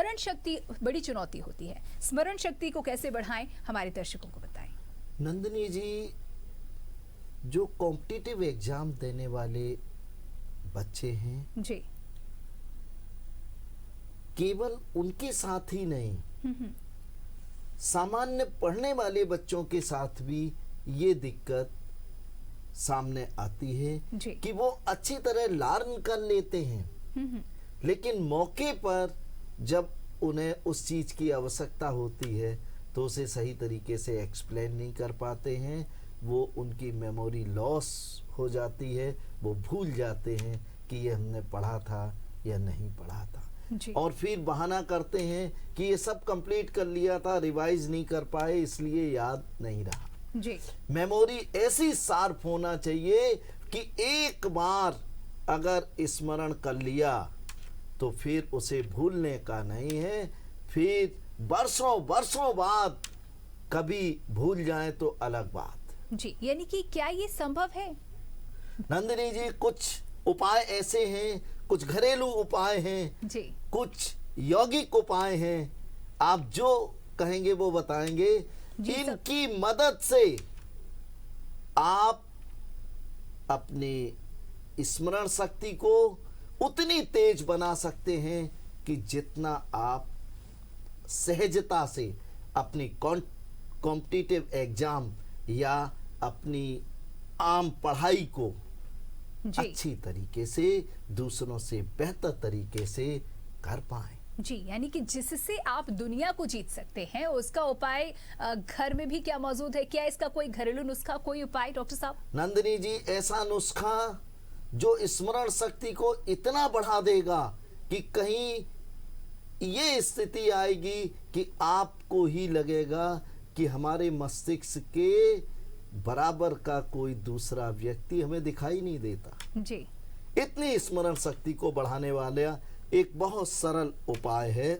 स्मरण शक्ति बड़ी चुनौती होती है। स्मरण शक्ति को कैसे बढ़ाएं, हमारे दर्शकों को बताएं। नंदिनी जी, जो कॉम्पिटिटिव एग्जाम देने वाले बच्चे हैं जी, केवल उनके साथ ही नहीं, सामान्य पढ़ने वाले बच्चों के साथ भी ये दिक्कत सामने आती है जी। कि वो अच्छी तरह लर्न कर लेते हैं, लेकिन मौके पर जब उन्हें उस चीज की आवश्यकता होती है तो उसे सही तरीके से एक्सप्लेन नहीं कर पाते हैं। वो उनकी मेमोरी लॉस हो जाती है, वो भूल जाते हैं कि ये हमने पढ़ा था या नहीं पढ़ा था जी। और फिर बहाना करते हैं कि ये सब कंप्लीट कर लिया था, रिवाइज नहीं कर पाए इसलिए याद नहीं रहा। जी। मेमोरी ऐसी शार्प होना चाहिए कि एक बार अगर स्मरण कर लिया तो फिर उसे भूलने का नहीं है, फिर वर्षों वर्षों बाद कभी भूल जाए तो अलग बात। जी, यानी कि क्या ये संभव है? नंदिनी जी, कुछ उपाय ऐसे हैं, कुछ घरेलू उपाय हैं जी। कुछ यौगिक उपाय हैं, आप जो कहेंगे वो बताएंगे। इनकी मदद से आप अपनी स्मरण शक्ति को उतनी तेज बना सकते हैं कि जितना आप सहजता से अपनी कॉम्पिटिटिव एग्जाम या अपनी आम पढ़ाई को अच्छी तरीके से दूसरों से बेहतर तरीके से कर पाएं। जी, यानी कि जिससे आप दुनिया को जीत सकते हैं उसका उपाय घर में भी क्या मौजूद है? क्या इसका कोई घरेलू नुस्खा, कोई उपाय डॉक्टर साहब? नंदिनी जी, ऐसा नुस्खा जो स्मरण शक्ति को इतना बढ़ा देगा कि कहीं ये स्थिति आएगी कि आपको ही लगेगा कि हमारे मस्तिष्क के बराबर का कोई दूसरा व्यक्ति हमें दिखाई नहीं देता। जी। इतनी स्मरण शक्ति को बढ़ाने वाला एक बहुत सरल उपाय है।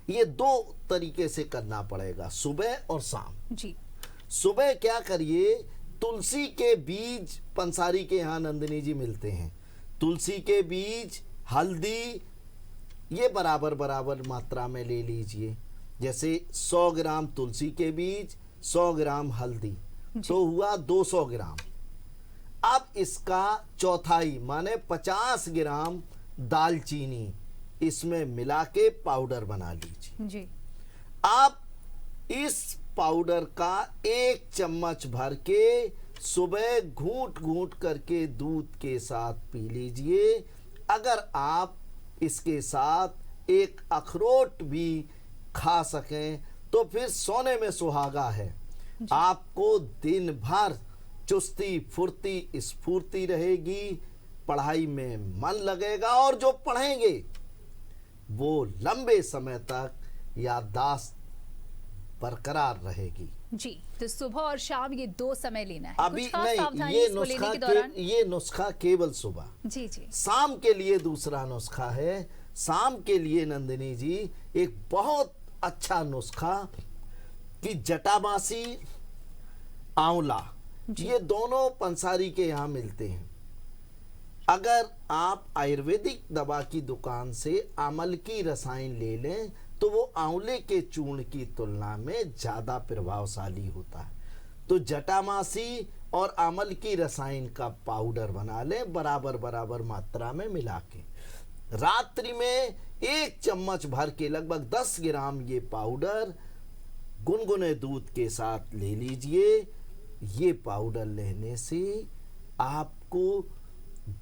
ये दो तरीके से करना पड़ेगा, सुबह और शाम। जी। सुबह क्या करिए, तुलसी के बीज पंसारी के यहाँ नंदिनी जी मिलते हैं। तुलसी के बीज, हल्दी, ये बराबर बराबर मात्रा में ले लीजिए। जैसे 100 ग्राम तुलसी के बीज, 100 ग्राम हल्दी, तो हुआ 200 ग्राम। अब इसका चौथाई माने 50 ग्राम दालचीनी इसमें मिला के पाउडर बना लीजिए। जी। आप इस पाउडर का 1 चम्मच भर के सुबह घूंट घूंट करके दूध के साथ पी लीजिए। अगर आप इसके साथ एक अखरोट भी खा सकें तो फिर सोने में सुहागा है। आपको दिन भर चुस्ती फुर्ती स्फूर्ति रहेगी, पढ़ाई में मन लगेगा और जो पढ़ेंगे वो लंबे समय तक याददाश्त बरकरार रहेगी। जी, तो सुबह और शाम ये 2 समय लेना है। अभी कुछ खास नहीं, सावधानी ये नुस्खा केवल सुबह। जी जी। शाम के लिए दूसरा नुस्खा है। शाम के लिए नंदिनी जी एक बहुत अच्छा नुस्खा कि जटामासी, आंवला, ये दोनों पंसारी के यहाँ मिलते हैं। अगर आप आयुर्वेदिक दवा की दुकान से आमल की रसायन ले लें तो वो आंवले के चूर्ण की तुलना में ज्यादा प्रभावशाली होता है। तो जटामासी और आमल की रसायन का पाउडर बना लें बराबर बराबर मात्रा में मिला के। रात्रि में 1 चम्मच भर के लगभग 10 ग्राम ये पाउडर गुनगुने दूध के साथ ले लीजिए। ये पाउडर लेने से आपको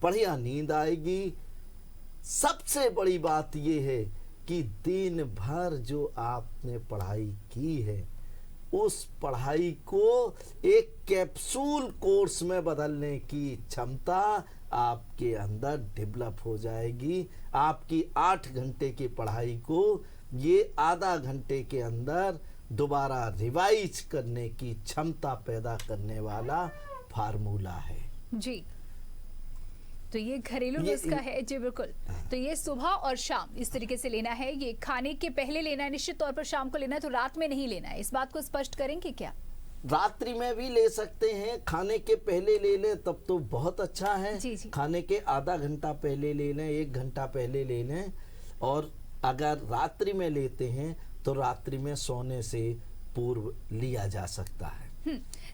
बढ़िया नींद आएगी। सबसे बड़ी बात यह है कि दिन भर जो आपने पढ़ाई की है उस पढ़ाई को एक कैप्सूल कोर्स में बदलने की क्षमता आपके अंदर डेवलप हो जाएगी। आपकी 8 घंटे की पढ़ाई को ये आधा घंटे के अंदर दोबारा रिवाइज करने की क्षमता पैदा करने वाला फार्मूला है। जी, तो ये घरेलू नुस्खा है। जी बिल्कुल। तो ये सुबह और शाम इस तरीके से लेना है। ये खाने के पहले लेना है, निश्चित तौर पर शाम को लेना है, तो रात में नहीं लेना है। इस बात को स्पष्ट करेंगे क्या? रात्रि में भी ले सकते हैं, खाने के पहले ले लें तब तो बहुत अच्छा है। जी जी। खाने के आधा घंटा पहले ले लें, 1 घंटा पहले ले लें। और अगर रात्रि में लेते हैं तो रात्रि में सोने से पूर्व लिया जा सकता है।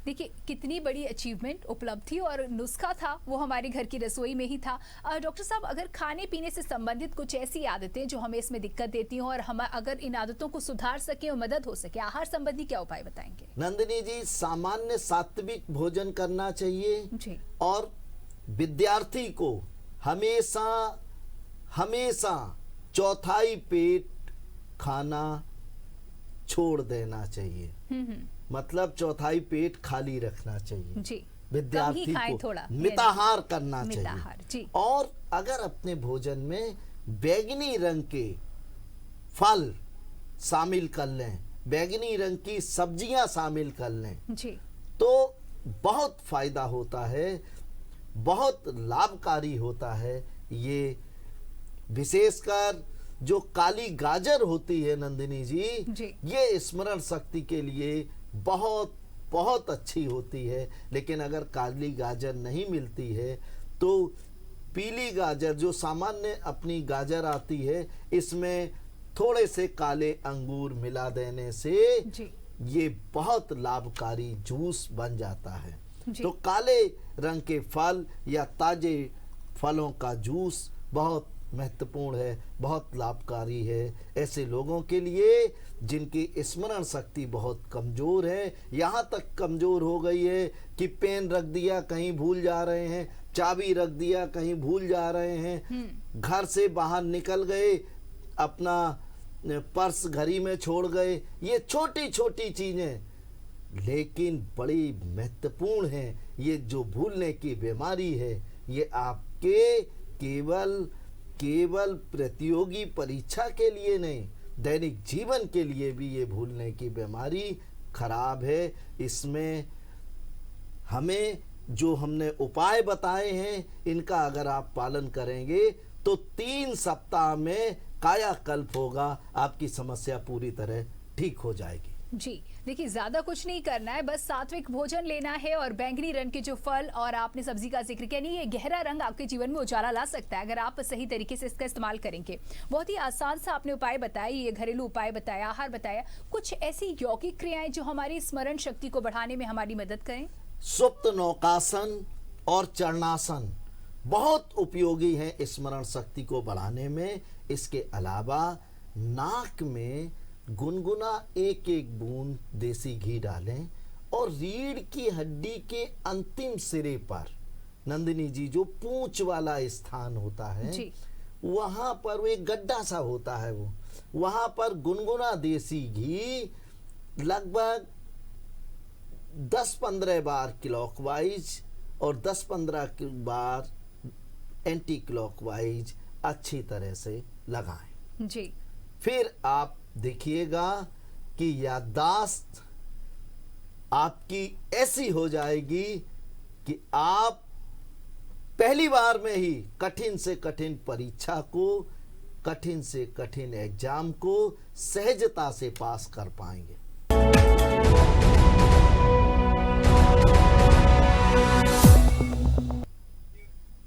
देखिए कितनी बड़ी अचीवमेंट, उपलब्धि और नुस्खा था वो हमारे घर की रसोई में ही था। डॉक्टर साहब, अगर खाने पीने से संबंधित कुछ ऐसी आदतें जो हमें इसमें दिक्कत देती हों और हम अगर इन आदतों को सुधार सके और मदद हो सके, आहार संबंधी क्या उपाय बताएंगे? नंदिनी जी, सामान्य सात्विक भोजन करना चाहिए जी। और विद्यार्थी को हमेशा हमेशा चौथाई पेट खाना छोड़ देना चाहिए। मतलब चौथाई पेट खाली रखना चाहिए जी। विद्यार्थी कम ही को थोड़ा मिताहार करना मिताहार, चाहिए। जी। और अगर अपने भोजन में बैंगनी रंग के फल शामिल कर लें, बैंगनी रंग की सब्जियां शामिल कर लें, जी। तो बहुत फायदा होता है, बहुत लाभकारी होता है। ये विशेषकर जो काली गाजर होती है नंदिनी जी, ये स्मरण शक्ति के लिए बहुत बहुत अच्छी होती है। लेकिन अगर काली गाजर नहीं मिलती है तो पीली गाजर, जो सामान्य अपनी गाजर आती है, इसमें थोड़े से काले अंगूर मिला देने से ये बहुत लाभकारी जूस बन जाता है। तो काले रंग के फल या ताजे फलों का जूस बहुत महत्वपूर्ण है, बहुत लाभकारी है ऐसे लोगों के लिए जिनकी स्मरण शक्ति बहुत कमजोर है। यहाँ तक कमजोर हो गई है कि पेन रख दिया कहीं भूल जा रहे हैं, चाबी रख दिया कहीं भूल जा रहे हैं, घर से बाहर निकल गए अपना पर्स घड़ी में छोड़ गए। ये छोटी छोटी चीजें लेकिन बड़ी महत्वपूर्ण हैं। ये जो भूलने की बीमारी है, ये आपके केवल प्रतियोगी परीक्षा के लिए नहीं, दैनिक जीवन के लिए भी ये भूलने की बीमारी खराब है। इसमें हमें जो हमने उपाय बताए हैं, इनका अगर आप पालन करेंगे तो 3 सप्ताह में कायाकल्प होगा, आपकी समस्या पूरी तरह ठीक हो जाएगी। जी, देखिए ज्यादा कुछ नहीं करना है, बस सात्विक भोजन लेना है और बैंगनी रंग के जो फल और आपने सब्जी का जिक्र किया, नहीं, ये गहरा रंग आपके जीवन में उजाला ला सकता है अगर आप सही तरीके से इसका इस्तेमाल करेंगे। बहुत ही आसान सा आपने उपाय बताए, ये घरेलू उपाय बताया, आहार बताया। कुछ ऐसी यौगिक क्रियाएं जो हमारी स्मरण शक्ति को बढ़ाने में हमारी मदद करें? सुप्त नौकासन और चरणासन बहुत उपयोगी है स्मरण शक्ति को बढ़ाने में। इसके अलावा नाक में गुनगुना 1-1 बूंद देसी घी डालें और रीढ़ की हड्डी के अंतिम सिरे पर, नंदिनी जी, जो पूंछ वाला स्थान होता है जी, वहां पर वो एक गड्ढा सा होता है, वहां पर गुनगुना देसी घी लगभग 10-15 बार क्लॉकवाइज और 10-15 बार एंटी क्लॉकवाइज अच्छी तरह से लगाएं जी। फिर आप देखिएगा कि याददाश्त आपकी ऐसी हो जाएगी कि आप पहली बार में ही कठिन से कठिन परीक्षा को, कठिन से कठिन एग्जाम को सहजता से पास कर पाएंगे।